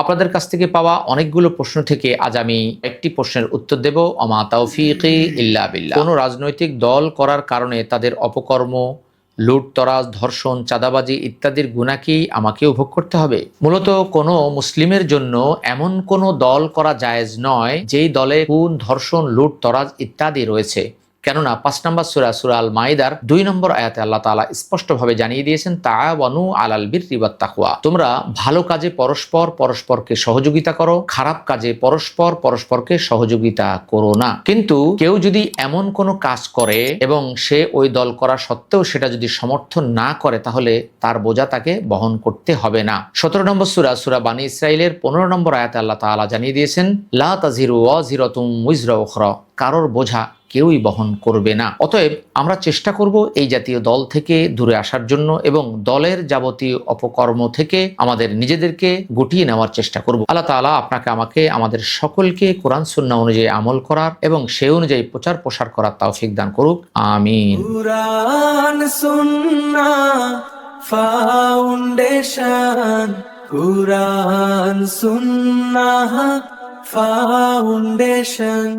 আপনাদের কাছ থেকে পাওয়া অনেকগুলো প্রশ্ন থেকে আজ আমি একটি প্রশ্নের উত্তর দেব। অমা তাওফীকি ইল্লা বিল্লাহ। কোনো রাজনৈতিক দল করার কারণে তাদের অপকর্ম, লুটতরাজ, ধর্ষণ, চাঁদাবাজি ইত্যাদির গুনাহ কি আমাকেও ভোগ করতে হবে? মূলত কোনো মুসলিমের জন্য এমন কোনো দল করা জায়েজ নয় যেই দলে খুন, ধর্ষণ, লুটতরাজ ইত্যাদি রয়েছে। কেননা ৫ নম্বর সূরা আল মাইদার ২ নম্বর আয়াতে আল্লাহ তাআলা স্পষ্টভাবে জানিয়ে দিয়েছেন, তাআওয়ানু আলাল বিররি ওয়াত তাকওয়া। তোমরা ভালো কাজে পরস্পরকে সহযোগিতা করো, খারাপ কাজে পরস্পরকে সহযোগিতা করো না। কিন্তু কেউ যদি এমন কোনো কাজ করে এবং সে ওই দল করা সত্ত্বেও সেটা যদি সমর্থন না করে, তাহলে তার বোঝা তাকে বহন করতে হবে না। ১৭ নম্বর সূরা বানী ইসরাঈলের ১৫ নম্বর আয়াতে আল্লাহ তাআলা জানিয়ে দিয়েছেন, লা তাযিরু ওয়াজিরাতুম উযরা উখরা। কারোর বোঝা কেউই বহন করবে না। অতএব আমরা চেষ্টা করব এই জাতীয় দল থেকে দূরে আসার জন্য এবং দলের যাবতীয় অপকর্ম থেকে আমাদের নিজেদেরকে গুটিয়ে নেওয়ার চেষ্টা করব। আল্লাহ তাআলা আপনাকে, আমাকে, আমাদের সকলকে কোরআন সুন্নাহ অনুযায়ী আমল করার এবং সেই অনুযায়ী প্রচার প্রসার করার তৌফিক দান করুক। আমিন। কুরআন সুন্নাহ ফাউন্ডেশন, কুরআন সুন্নাহ ফাউন্ডেশন।